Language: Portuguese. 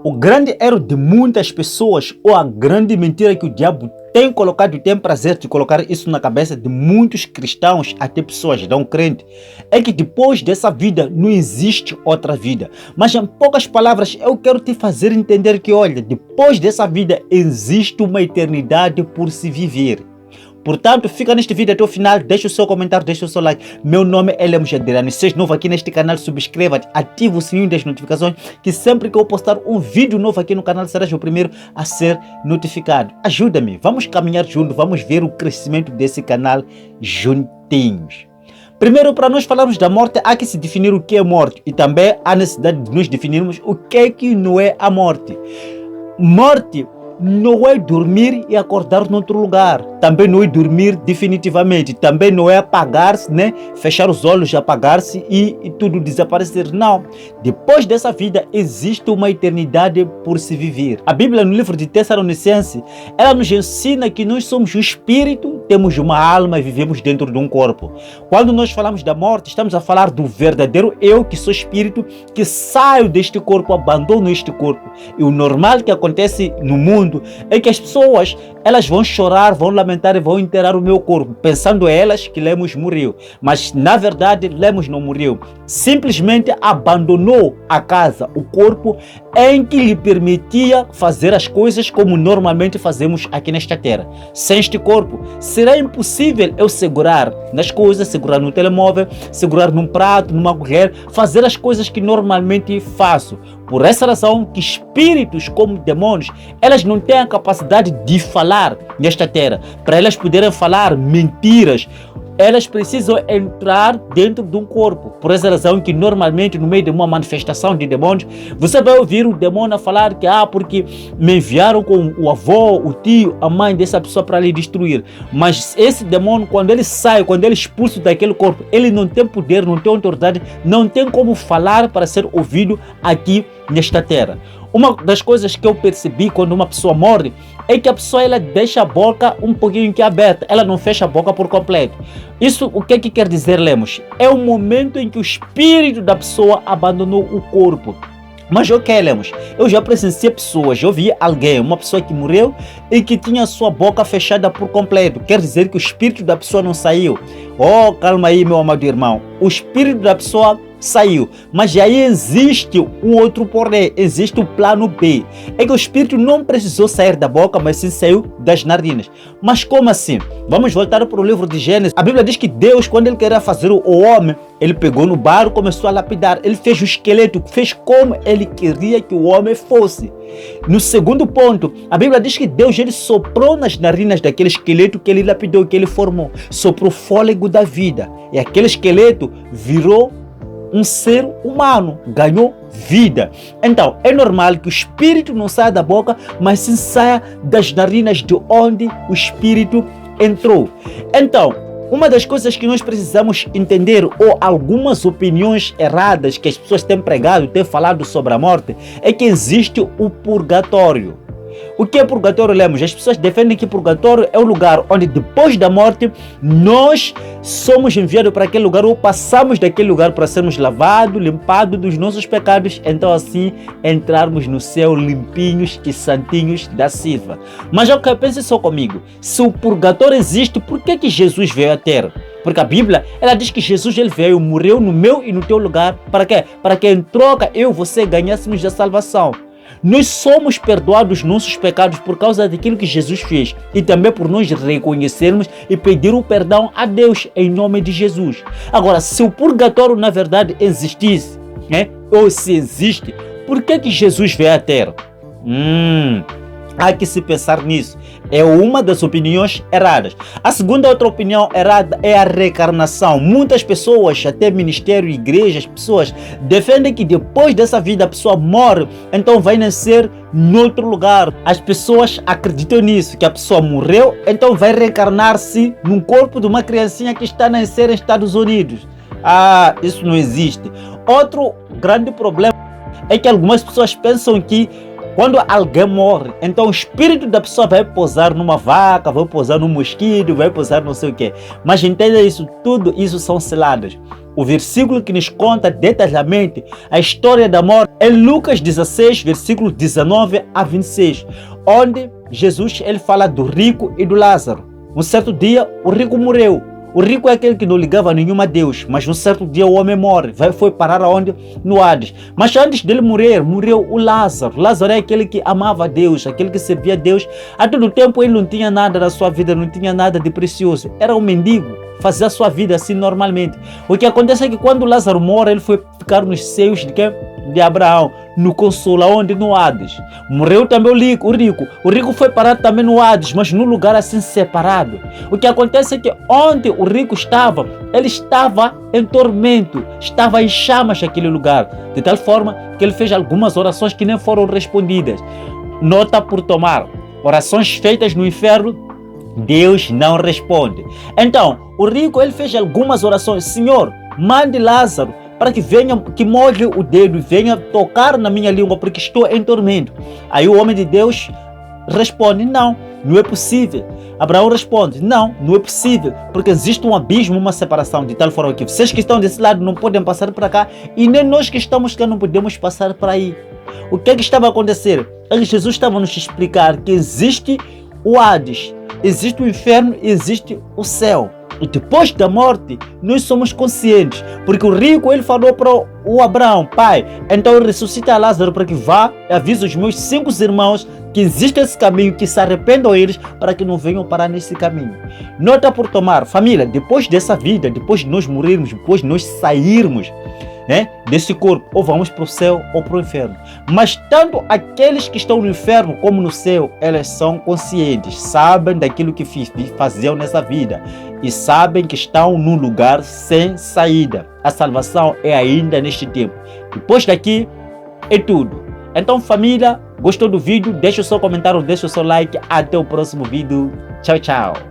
O grande erro de muitas pessoas, ou a grande mentira que o diabo tem colocado e tem prazer de colocar isso na cabeça de muitos cristãos, até pessoas não crentes, é que depois dessa vida não existe outra vida. Mas em poucas palavras, eu quero te fazer entender que, olha, depois dessa vida existe uma eternidade por se viver. Portanto, fica neste vídeo até o final, deixa o seu comentário, deixa o seu like. Meu nome é Lemos Jadirani. Se és novo aqui neste canal, subscreva-te, ativa o sininho das notificações, que sempre que eu postar um vídeo novo aqui no canal, serás o primeiro a ser notificado. Ajuda-me, vamos caminhar juntos, vamos ver o crescimento desse canal juntinhos. Primeiro, para nós falarmos da morte, há que se definir o que é morte e também há necessidade de nós definirmos o que não é a morte. Morte não é dormir e acordar noutro lugar. Também não é dormir definitivamente. Também não é apagar-se, né? Fechar os olhos, apagar-se e tudo desaparecer. Não. Depois dessa vida existe uma eternidade por se viver. A Bíblia, no livro de Tessalonicenses, ela nos ensina que nós somos um espírito, temos uma alma e vivemos dentro de um corpo. Quando nós falamos da morte, estamos a falar do verdadeiro eu, que sou espírito, que saio deste corpo, abandono este corpo. E o normal que acontece no mundo é que as pessoas, elas vão chorar, vão lamentar e vão enterrar o meu corpo, pensando elas que Lemos morreu. Mas na verdade Lemos não morreu, simplesmente abandonou a casa, o corpo em que lhe permitia fazer as coisas como normalmente fazemos aqui nesta terra. Sem este corpo será impossível eu segurar nas coisas, segurar no telemóvel, segurar num prato, numa colher, fazer as coisas que normalmente faço. Por essa razão que espíritos como demônios, elas não têm a capacidade de falar nesta terra. Para elas poderem falar mentiras, elas precisam entrar dentro de um corpo. Por essa razão que normalmente no meio de uma manifestação de demônios, você vai ouvir o demônio a falar que porque me enviaram com o avô, o tio, a mãe dessa pessoa para lhe destruir. Mas esse demônio, quando ele sai, quando ele é expulso daquele corpo, ele não tem poder, não tem autoridade, não tem como falar para ser ouvido aqui nesta terra. Uma das coisas que eu percebi quando uma pessoa morre é que a pessoa ela deixa a boca um pouquinho que aberta, ela não fecha a boca por completo. Isso o que quer dizer, Lemos? É o momento em que o espírito da pessoa abandonou o corpo. Mas o que, Lemos? Eu já presenciei pessoas, eu vi alguém, uma pessoa que morreu e que tinha sua boca fechada por completo. Quer dizer que o espírito da pessoa não saiu. Oh, calma aí, meu amado irmão. O espírito da pessoa saiu, mas aí existe um outro porém, existe o plano B. É que o espírito não precisou sair da boca, mas sim saiu das narinas. Mas como assim? Vamos voltar para o livro de Gênesis. A Bíblia diz que Deus, quando ele queria fazer o homem, ele pegou no barro, começou a lapidar, ele fez o esqueleto, fez como ele queria que o homem fosse. No segundo ponto, a Bíblia diz que Deus ele soprou nas narinas daquele esqueleto que ele lapidou, que ele formou, soprou fôlego da vida, e aquele esqueleto virou um ser humano, ganhou vida. Então, é normal que o espírito não saia da boca, mas sim saia das narinas de onde o espírito entrou. Então, uma das coisas que nós precisamos entender, ou algumas opiniões erradas que as pessoas têm pregado, têm falado sobre a morte, é que existe o purgatório. O que é purgatório, Lemos? As pessoas defendem que purgatório é o lugar onde depois da morte nós somos enviados para aquele lugar ou passamos daquele lugar para sermos lavados, limpados dos nossos pecados, então assim entrarmos no céu limpinhos e santinhos da Silva. Mas ok, pense só comigo, se o purgatório existe, por que Jesus veio à Terra? Porque a Bíblia, ela diz que Jesus ele veio, morreu no meu e no teu lugar, para quê? Para que em troca eu e você ganhássemos a salvação. Nós somos perdoados nossos pecados por causa daquilo que Jesus fez e também por nós reconhecermos e pedir o perdão a Deus em nome de Jesus. Agora, se o purgatório na verdade existisse, né, ou se existe, por que Jesus veio à Terra? Há que se pensar nisso. É uma das opiniões erradas. A segunda outra opinião errada é a reencarnação. Muitas pessoas, até ministério, igrejas, pessoas defendem que depois dessa vida a pessoa morre, então vai nascer em outro lugar. As pessoas acreditam nisso, que a pessoa morreu, então vai reencarnar-se num corpo de uma criancinha que está a nascer nos Estados Unidos. Isso não existe. Outro grande problema é que algumas pessoas pensam que Quando alguém morre, então o espírito da pessoa vai pousar numa vaca, vai pousar num mosquito, vai pousar não sei o quê. Mas entenda isso, tudo isso são ciladas. O versículo que nos conta detalhadamente a história da morte é Lucas 16, versículo 19 a 26, onde Jesus ele fala do rico e do Lázaro. Um certo dia, o rico morreu. O rico é aquele que não ligava nenhuma a Deus, mas um certo dia o homem morre, foi parar aonde? No Hades. Mas antes dele morrer, morreu o Lázaro. Lázaro é aquele que amava a Deus, aquele que servia a Deus. A todo tempo ele não tinha nada na sua vida, não tinha nada de precioso. Era um mendigo, fazia a sua vida assim normalmente. O que acontece é que quando Lázaro morre, ele foi ficar nos seios de quem? De Abraão, no consolo, onde? No Hades. Morreu também o rico. O rico foi parar também no Hades, mas num lugar assim separado. O que acontece é que onde o rico estava, ele estava em tormento, estava em chamas naquele lugar, de tal forma que ele fez algumas orações que nem foram respondidas. Nota por tomar: orações feitas no inferno, Deus não responde. Então, o rico ele fez algumas orações: Senhor, mande Lázaro para que venha, que molhe o dedo e venha tocar na minha língua, porque estou em tormento. Aí o homem de Deus responde: não é possível. Abraão responde: não é possível, porque existe um abismo, uma separação, de tal forma que vocês que estão desse lado não podem passar para cá, e nem nós que estamos cá não podemos passar para aí. O que é que estava a acontecer? Jesus estava a nos explicar que existe o Hades, existe o inferno e existe o céu. E depois da morte, nós somos conscientes, porque o rico ele falou para o Abraão: pai, então ressuscita Lázaro para que vá e avise os meus 5 irmãos que existe esse caminho, que se arrependam eles para que não venham parar nesse caminho. Nota por tomar: família, depois dessa vida, depois de nós morrermos, depois de nós sairmos desse corpo, ou vamos para o céu ou para o inferno. Mas tanto aqueles que estão no inferno como no céu, eles são conscientes, sabem daquilo que faziam nessa vida e sabem que estão num lugar sem saída. A salvação é ainda neste tempo. Depois daqui é tudo. Então, família, gostou do vídeo? Deixa o seu comentário, deixa o seu like. Até o próximo vídeo. Tchau, tchau.